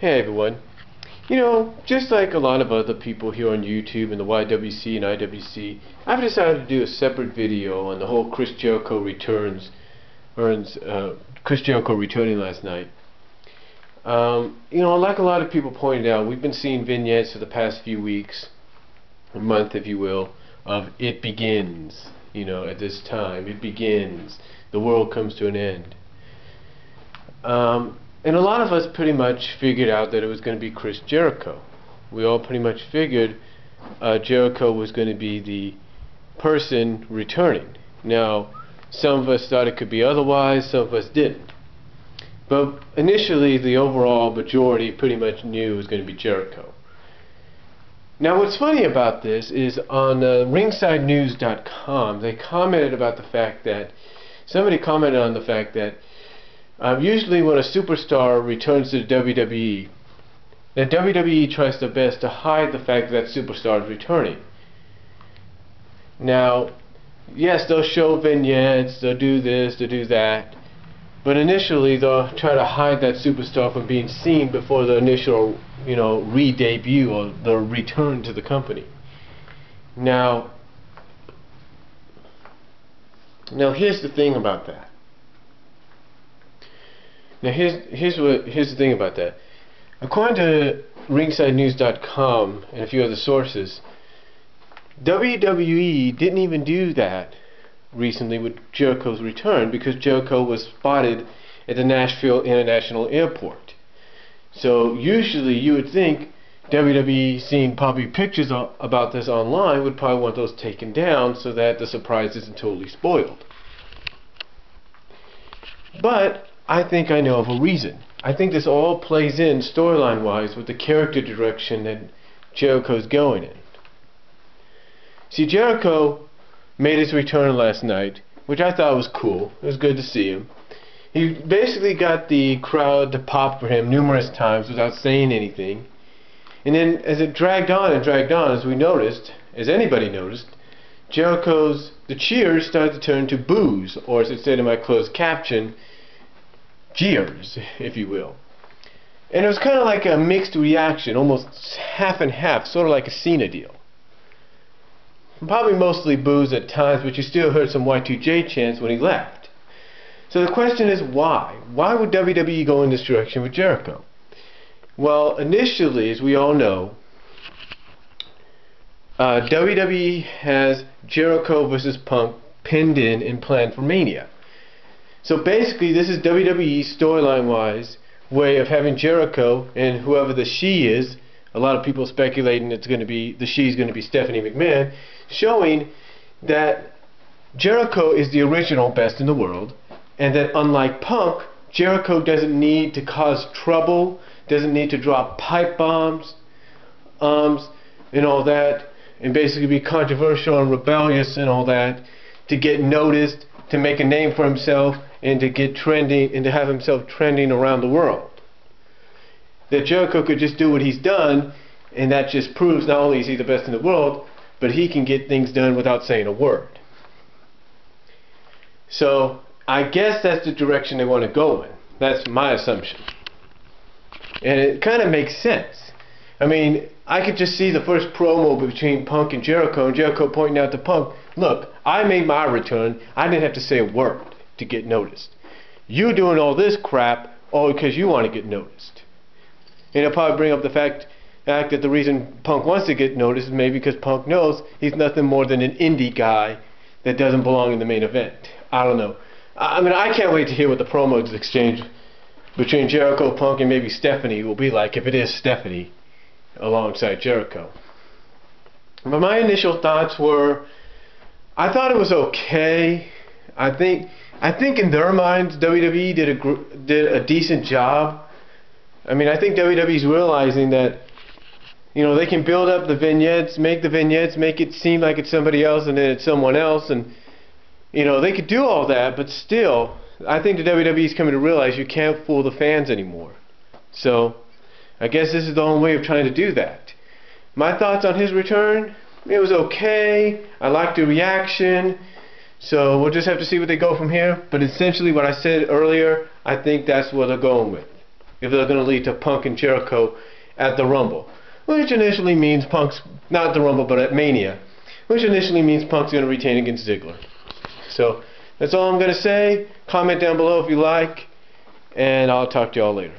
Hey everyone. Just like a lot of other people here on YouTube and the YWC and IWC, I've decided to do a separate video on the whole Chris Jericho returning last night. Like a lot of people pointed out, we've been seeing vignettes for the past few weeks, a month if you will, of it begins. At this time, it begins. The world comes to an end. And a lot of us pretty much figured out that it was going to be Chris Jericho. We all pretty much figured Jericho was going to be the person returning. Now, some of us thought it could be otherwise, some of us didn't. But initially, the overall majority pretty much knew it was going to be Jericho. Now, what's funny about this is on ringsidenews.com, they commented about the fact that, somebody commented on the fact that usually when a superstar returns to the WWE, the WWE tries their best to hide the fact that superstar is returning. Now, yes, they'll show vignettes, they'll do this, they'll do that, but initially they'll try to hide that superstar from being seen before the initial, re-debut or the return to the company. Now here's the thing about that. Now here's the thing about that. According to ringsidenews.com and a few other sources, WWE didn't even do that recently with Jericho's return because Jericho was spotted at the Nashville International Airport. So usually you would think WWE, seeing probably pictures about this online, would probably want those taken down so that the surprise isn't totally spoiled. But I think I know of a reason. I think this all plays in storyline-wise with the character direction that Jericho's going in. See, Jericho made his return last night, which I thought was cool. It was good to see him. He basically got the crowd to pop for him numerous times without saying anything. And then as it dragged on and dragged on, as we noticed, as anybody noticed, the cheers started to turn to boos, or as it said in my closed caption, jeers, if you will. And it was kind of like a mixed reaction, almost half and half, sort of like a Cena deal. Probably mostly boos at times, but you still heard some Y2J chants when he left. So the question is why? Why would WWE go in this direction with Jericho? Well, initially, as we all know, WWE has Jericho versus Punk pinned in planned for Mania. So basically, this is WWE's storyline-wise way of having Jericho and whoever the she is. A lot of people speculating it's going to be she's going to be Stephanie McMahon, showing that Jericho is the original best in the world, and that unlike Punk, Jericho doesn't need to cause trouble, doesn't need to drop pipe bombs, and all that, and basically be controversial and rebellious and all that to get noticed, to make a name for himself, and to get trending, and to have himself trending around the world. That Jericho could just do what he's done, and that just proves not only is he the best in the world, but he can get things done without saying a word. So I guess that's the direction they want to go in. That's my assumption. And it kind of makes sense. I mean, I could just see the first promo between Punk and Jericho pointing out to Punk, look, I made my return, I didn't have to say a word to get noticed. You doing all this crap all because you want to get noticed. And he'll probably bring up the fact that the reason Punk wants to get noticed is maybe because Punk knows he's nothing more than an indie guy that doesn't belong in the main event. I don't know. I mean, I can't wait to hear what the promos exchange between Jericho, Punk, and maybe Stephanie will be like, if it is Stephanie alongside Jericho. But my initial thoughts were, I thought it was okay. I think in their minds WWE did a decent job. I mean, I think WWE's realizing that they can build up the vignettes, make it seem like it's somebody else and then it's someone else, and they could do all that, but still I think the WWE's coming to realize you can't fool the fans anymore. So I guess this is the only way of trying to do that. My thoughts on his return, it was okay. I liked the reaction. So we'll just have to see what they go from here. But essentially what I said earlier, I think that's what they're going with. if they're going to lead to Punk and Jericho at the Rumble. Which initially means Punk's, not the Rumble, but at Mania. Which initially means Punk's going to retain against Ziggler. So, that's all I'm going to say. Comment down below if you like. And I'll talk to y'all later.